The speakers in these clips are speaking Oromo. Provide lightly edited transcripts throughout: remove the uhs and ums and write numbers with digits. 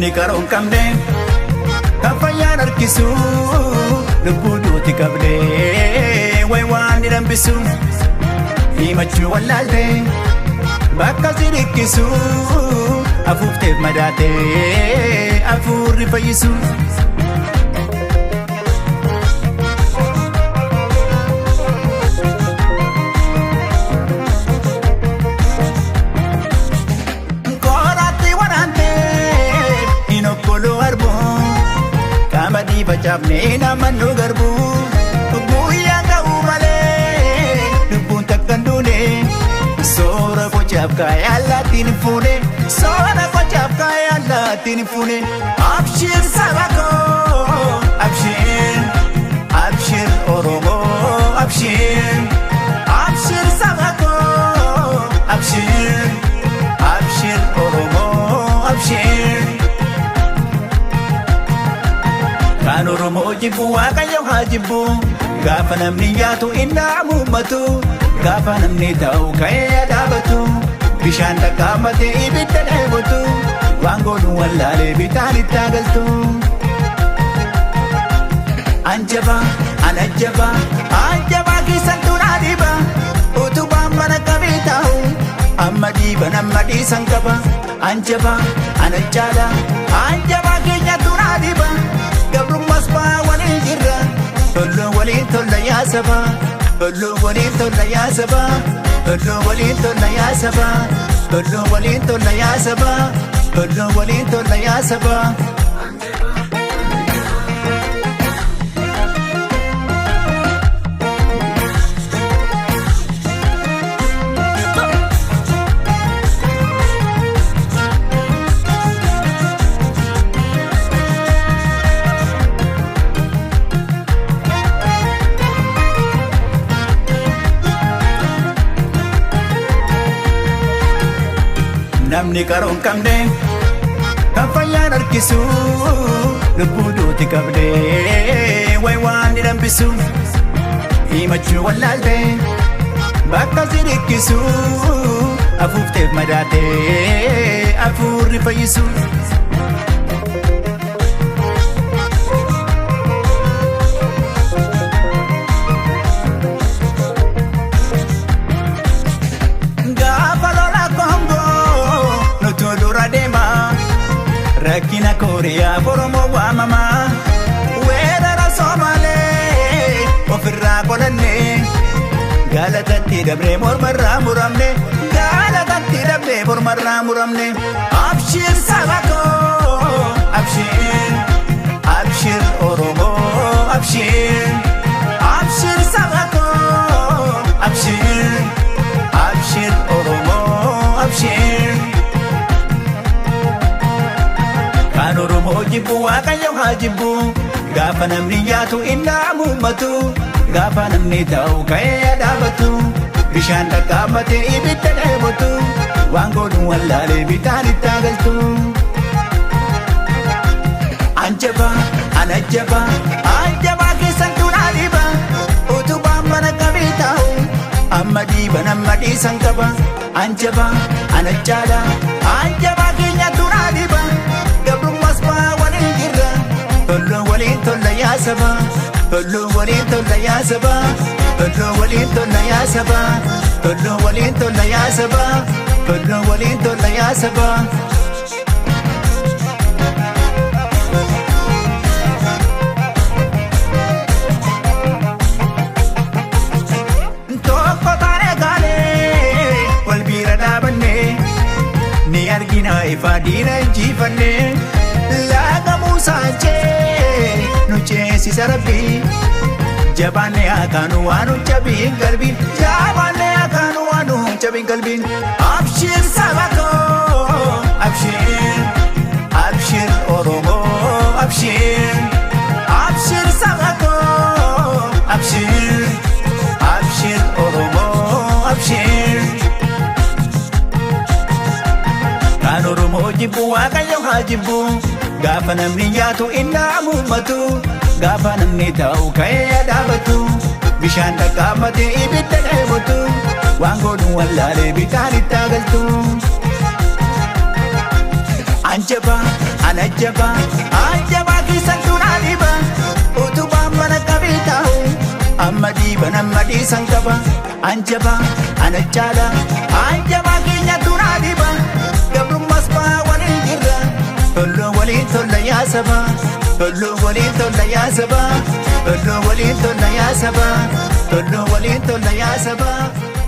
namni qaroon qabne kan fayyaan harkisu lubbuu duuti qabne way waan dhambisu himachuu wallaalte bakka si dhikkisu afuufteef madaate afuurri fayyisu Facafne namannu garbu guyyaa ga'u malee lubbuun takkan duune soora qocaaf kaayee allaattiin fuune soora qocaaf kaayee allaattiin fuune abshir saba koo abshir Oromoo abshir saba koo abshir Oromoo abshir Kan Oromoo jibbu Waaqayyo haa jibbu gaafa namni nyaatu inni hamuummatu gaafa namni ta'u ka'ee dhaabatu bishaan dhaqqaamatee ibidda dheebotu waan godhu wallaalee bitaan itti agaltu. Anjabaa keessattuu naa dhiiba utubaan mana qabee taa'u amma dhiiban amma dhiisan qaba anjabaa keenyattuu naa dhiiba. Gabrummaas baa waliin jirra tolloon waliin tolla yaa saba tolloon waliin tolla yaa saba tolloon waliin tolla yaa saba tolloon waliin tolla yaa saba tolloon waliin tolla yaa saba. Namni qaroon qabne kan fayyaan harkisu lubbuu duuti qabne way waan dhambisu himachuu wallaalte bakka si dhikkisu afuufteef madaate afuurri fayyisu. Rakkina Kooriyaa Oromoo waamamaa weerara Somaalee ofirraa qolanne gaalatatti dabree mormarraa muramne gaalatatti dabree mormarraa muramne abshir saba koo abshir Oromoo abshir saba koo abshir Oromoo abshir. Kan Oromoo jibbu Waaqayyo haa jibbu gaafa namni nyaatu inni hamuummatu gaafa namni ta'u ka'ee dhaabatu bishaan dhaqqaamatee ibidda dheebotu waan godhu wallaalee bitaan itti agaltu. Anjabaa keessattuu naa dhiiba utubaan mana qabee taa'u amma dhiiban amma dhiisan qaba anjabaa keenyattuu naa dhiiba. Gabrummaas baa waliin jirra tolloon waliin tolla yaa saba tolloon waliin tolla yaa saba tolloon waliin tolla yaa saba tolloon waliin tolla yaa saba tolloon waliin tolla yaa saba. Tokko taanee gaalee wal biira dhaabanne ni argina ifa diina injifanne laga musaachee nu ceesisa rabbii jabaanne akaanu waanu jabiin galbiin jabaanne akaanu waanu jabiin galbiin abshir saba koo abshir Oromoo abshir saba koo abshir Oromoo abshir. Kan Oromoo jibbu Waaqayyo haa jibbu gaafa namni nyaatu inni hamuummatu gaafa namni ta'u ka'ee dhaabatu bishaan dhaqqaamatee ibidda dheebotu waan godhu wallaalee bitaan itti agaltu. Anjabaa anajaba ajaba kisantu nadiba utuba mana kabitahu amadi banamadi sankaba anjaba anachala ajaba kinya tunadiba gabru masba walin jirra kullu walin tolla ya saba kullu walin tolla ya saba kullu walin tolla ya saba kullu walin tolla ya saba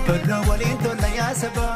kullu walin tolla ya saba